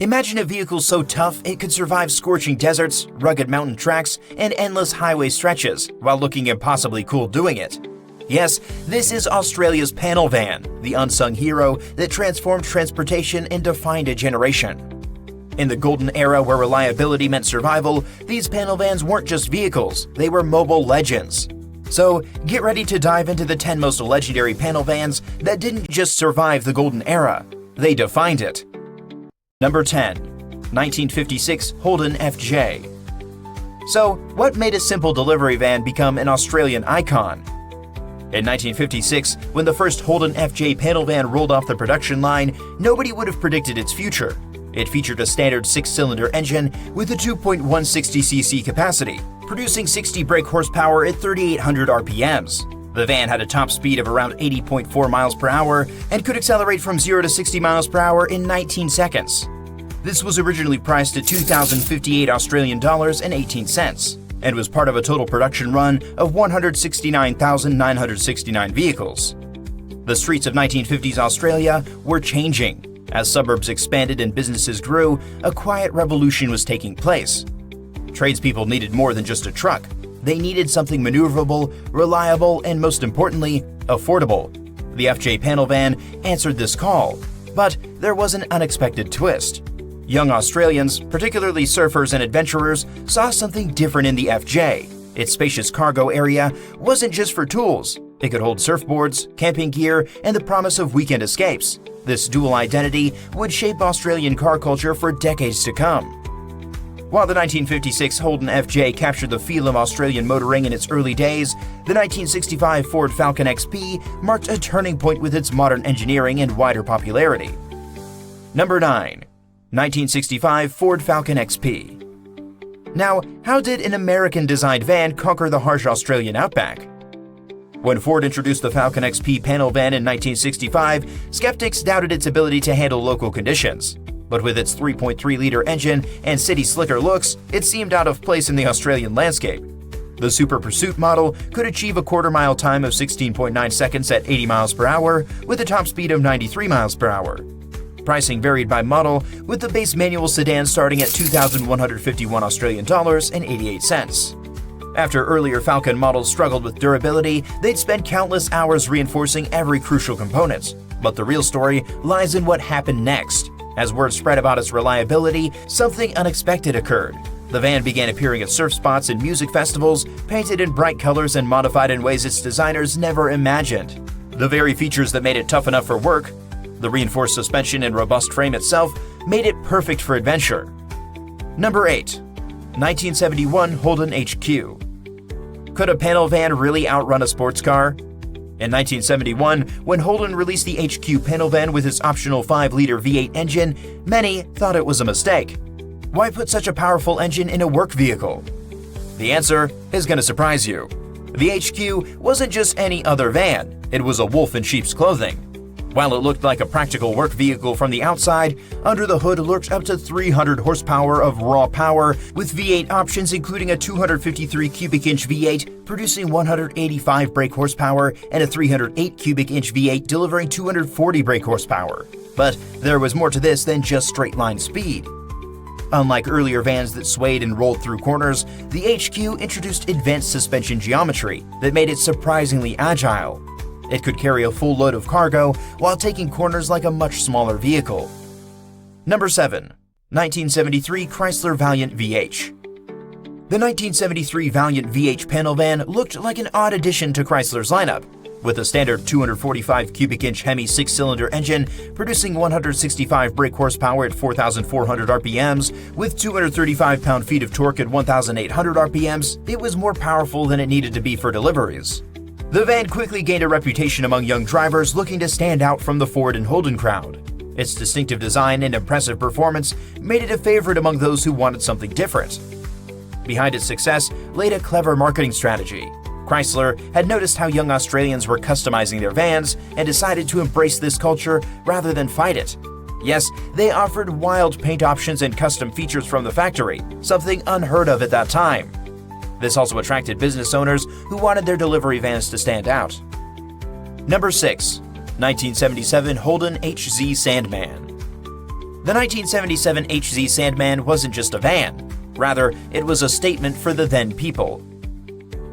Imagine a vehicle so tough it could survive scorching deserts, rugged mountain tracks, and endless highway stretches while looking impossibly cool doing it. Yes, this is Australia's panel van, the unsung hero that transformed transportation and defined a generation. In the golden era where reliability meant survival, these panel vans weren't just vehicles, they were mobile legends. So, get ready to dive into the 10 most legendary panel vans that didn't just survive the golden era, they defined it. Number 10. 1956 Holden FJ. So, what made a simple delivery van become an Australian icon? In 1956, when the first Holden FJ panel van rolled off the production line, nobody would have predicted its future. It featured a standard 6-cylinder engine with a 2.160cc capacity, producing 60 brake horsepower at 3,800 RPMs. The van had a top speed of around 80.4 miles per hour and could accelerate from 0 to 60 miles per hour in 19 seconds. This was originally priced at 2,058 Australian dollars and 18 cents and was part of a total production run of 169,969 vehicles. The streets of 1950s Australia were changing. As suburbs expanded and businesses grew, a quiet revolution was taking place. Tradespeople needed more than just a truck. They needed something maneuverable, reliable, and most importantly, affordable. The FJ panel van answered this call, but there was an unexpected twist. Young Australians, particularly surfers and adventurers, saw something different in the FJ. Its spacious cargo area wasn't just for tools. It could hold surfboards, camping gear, and the promise of weekend escapes. This dual identity would shape Australian car culture for decades to come. While the 1956 Holden FJ captured the feel of Australian motoring in its early days, the 1965 Ford Falcon XP marked a turning point with its modern engineering and wider popularity. Number 9. 1965 Ford Falcon XP. Now, how did an American-designed van conquer the harsh Australian outback? When Ford introduced the Falcon XP panel van in 1965, skeptics doubted its ability to handle local conditions. But with its 3.3-liter engine and city slicker looks, it seemed out of place in the Australian landscape. The Super Pursuit model could achieve a quarter-mile time of 16.9 seconds at 80 miles per hour with a top speed of 93 miles per hour. Pricing varied by model, with the base manual sedan starting at 2,151 Australian dollars and 88 cents. After earlier Falcon models struggled with durability, they'd spend countless hours reinforcing every crucial component. But the real story lies in what happened next. As word spread about its reliability, something unexpected occurred. The van began appearing at surf spots and music festivals, painted in bright colors and modified in ways its designers never imagined. The very features that made it tough enough for work, the reinforced suspension and robust frame itself, made it perfect for adventure. Number 8. 1971 Holden HQ. Could a panel van really outrun a sports car? In 1971, when Holden released the HQ panel van with its optional 5-liter V8 engine, many thought it was a mistake. Why put such a powerful engine in a work vehicle? The answer is going to surprise you. The HQ wasn't just any other van, it was a wolf in sheep's clothing. While it looked like a practical work vehicle from the outside, under the hood lurked up to 300 horsepower of raw power, with V8 options including a 253 cubic inch V8 producing 185 brake horsepower and a 308 cubic inch V8 delivering 240 brake horsepower. But there was more to this than just straight line speed. Unlike earlier vans that swayed and rolled through corners, the HQ introduced advanced suspension geometry that made it surprisingly agile. It could carry a full load of cargo while taking corners like a much smaller vehicle. Number 7. 1973 Chrysler Valiant VH. The 1973 Valiant VH panel van looked like an odd addition to Chrysler's lineup, with a standard 245 cubic inch Hemi 6-cylinder engine producing 165 brake horsepower at 4,400 RPMs, with 235 pound-feet of torque at 1,800 RPMs. It was more powerful than it needed to be for deliveries. The van quickly gained a reputation among young drivers looking to stand out from the Ford and Holden crowd. Its distinctive design and impressive performance made it a favorite among those who wanted something different. Behind its success laid a clever marketing strategy. Chrysler had noticed how young Australians were customizing their vans and decided to embrace this culture rather than fight it. Yes, they offered wild paint options and custom features from the factory, something unheard of at that time. This also attracted business owners who wanted their delivery vans to stand out. Number 6. 1977 Holden HZ Sandman. The 1977 HZ Sandman wasn't just a van. Rather, it was a statement for the then people.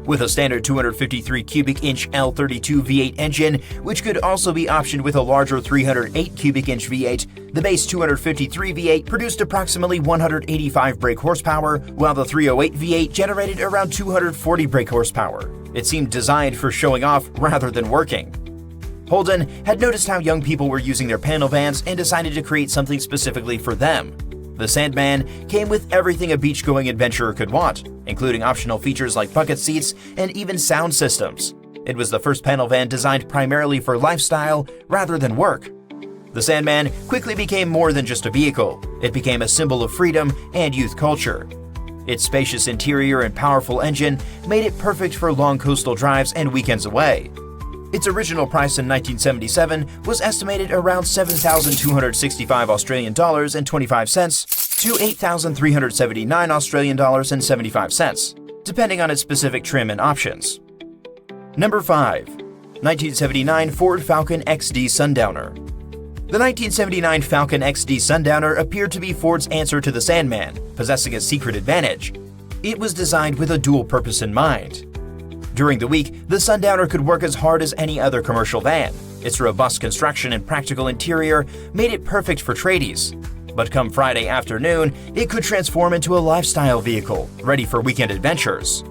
With a standard 253 cubic inch L32 V8 engine, which could also be optioned with a larger 308 cubic inch V8, the base 253 V8 produced approximately 185 brake horsepower, while the 308 V8 generated around 240 brake horsepower. It seemed designed for showing off rather than working. Holden had noticed how young people were using their panel vans and decided to create something specifically for them. The Sandman came with everything a beach-going adventurer could want, including optional features like bucket seats and even sound systems. It was the first panel van designed primarily for lifestyle rather than work. The Sandman quickly became more than just a vehicle. It became a symbol of freedom and youth culture. Its spacious interior and powerful engine made it perfect for long coastal drives and weekends away. Its original price in 1977 was estimated around 7,265 Australian dollars and 25 cents to 8,379 Australian dollars and 75 cents, depending on its specific trim and options. Number 5. 1979 Ford Falcon XD Sundowner. The 1979 Falcon XD Sundowner appeared to be Ford's answer to the Sandman, possessing a secret advantage. It was designed with a dual purpose in mind. During the week, the Sundowner could work as hard as any other commercial van. Its robust construction and practical interior made it perfect for tradies. But come Friday afternoon, it could transform into a lifestyle vehicle, ready for weekend adventures.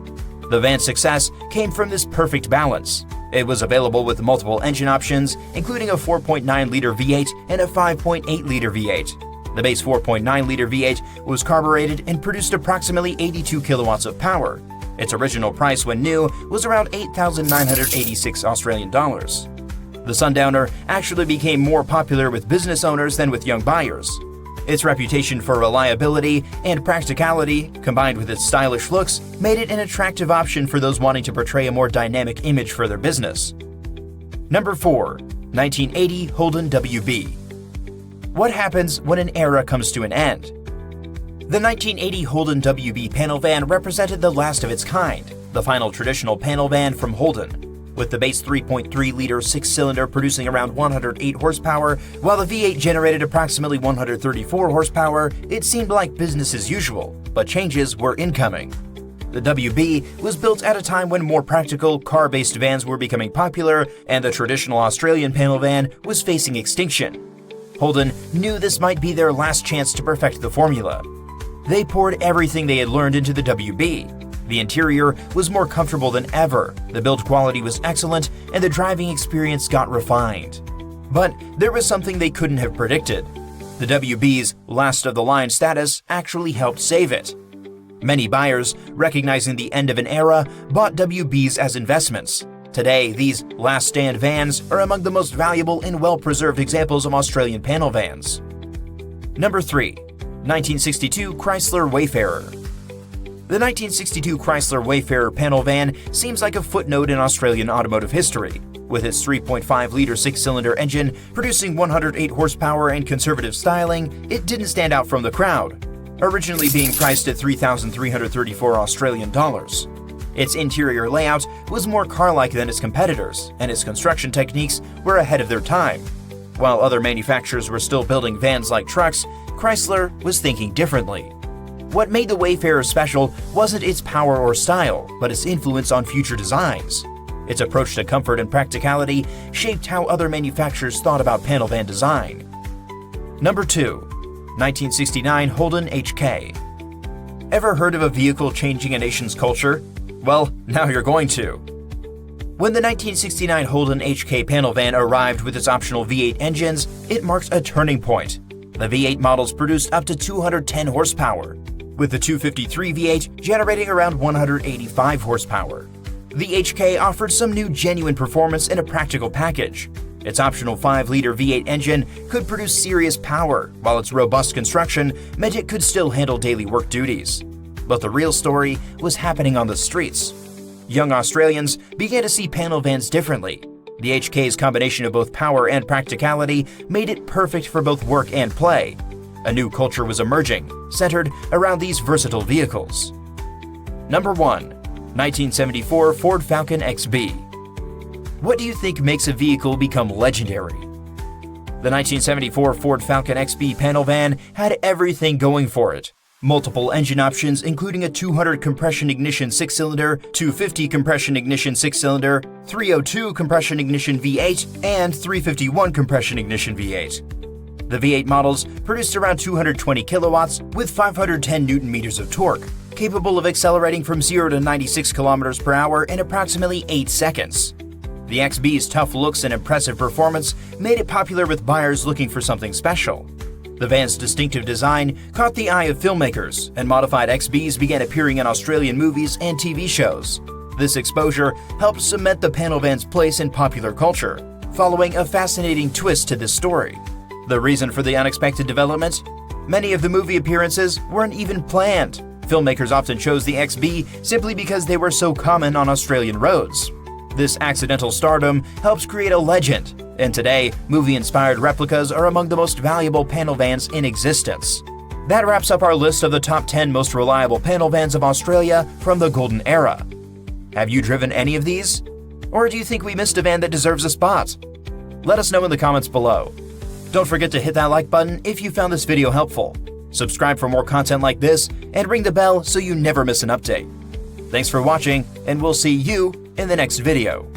The van's success came from this perfect balance. It was available with multiple engine options, including a 4.9-liter V8 and a 5.8-liter V8. The base 4.9-liter V8 was carbureted and produced approximately 82 kilowatts of power. Its original price when new was around 8,986 Australian dollars. The Sundowner actually became more popular with business owners than with young buyers. Its reputation for reliability and practicality, combined with its stylish looks, made it an attractive option for those wanting to portray a more dynamic image for their business. Number 4. 1980 Holden WB. What happens when an era comes to an end? The 1980 Holden WB panel van represented the last of its kind, the final traditional panel van from Holden. With the base 3.3-liter six-cylinder producing around 108 horsepower, while the V8 generated approximately 134 horsepower, it seemed like business as usual, but changes were incoming. The WB was built at a time when more practical, car-based vans were becoming popular, and the traditional Australian panel van was facing extinction. Holden knew this might be their last chance to perfect the formula. They poured everything they had learned into the WB. The interior was more comfortable than ever, the build quality was excellent, and the driving experience got refined. But there was something they couldn't have predicted. The WB's last-of-the-line status actually helped save it. Many buyers, recognizing the end of an era, bought WBs as investments. Today, these last-stand vans are among the most valuable and well-preserved examples of Australian panel vans. Number 3. 1962 Chrysler Wayfarer. The 1962 Chrysler Wayfarer panel van seems like a footnote in Australian automotive history. With its 3.5-liter six-cylinder engine producing 108 horsepower and conservative styling, it didn't stand out from the crowd, originally being priced at 3,334 Australian dollars. Its interior layout was more car-like than its competitors, and its construction techniques were ahead of their time. While other manufacturers were still building vans like trucks, Chrysler was thinking differently. What made the Wayfarer special wasn't its power or style, but its influence on future designs. Its approach to comfort and practicality shaped how other manufacturers thought about panel van design. Number 2. 1969 Holden HK. Ever heard of a vehicle changing a nation's culture? Well, now you're going to. When the 1969 Holden HK panel van arrived with its optional V8 engines, it marked a turning point. The V8 models produced up to 210 horsepower, with the 253 V8 generating around 185 horsepower. The HK offered some new genuine performance in a practical package. Its optional 5-liter V8 engine could produce serious power, while its robust construction meant it could still handle daily work duties. But the real story was happening on the streets. Young Australians began to see panel vans differently. The HK's combination of both power and practicality made it perfect for both work and play. A new culture was emerging, centered around these versatile vehicles. Number 1. 1974 Ford Falcon XB. What do you think makes a vehicle become legendary? The The 1974 Ford Falcon XB panel van had everything going for it. Multiple engine options including a 200 compression ignition 6-cylinder, 250 compression ignition 6-cylinder, 302 compression ignition V8, and 351 compression ignition V8. The V8 models produced around 220 kilowatts with 510 newton-meters of torque, capable of accelerating from 0 to 96 kilometers per hour in approximately 8 seconds. The XB's tough looks and impressive performance made it popular with buyers looking for something special. The van's distinctive design caught the eye of filmmakers, and modified XBs began appearing in Australian movies and TV shows. This exposure helped cement the panel van's place in popular culture, following a fascinating twist to this story. The reason for the unexpected development? Many of the movie appearances weren't even planned. Filmmakers often chose the XB simply because they were so common on Australian roads. This accidental stardom helps create a legend, and today, movie-inspired replicas are among the most valuable panel vans in existence. That wraps up our list of the top 10 most reliable panel vans of Australia from the Golden Era. Have you driven any of these? Or do you think we missed a van that deserves a spot? Let us know in the comments below. Don't forget to hit that like button if you found this video helpful. Subscribe for more content like this, and ring the bell so you never miss an update. Thanks for watching, and we'll see you in the next video.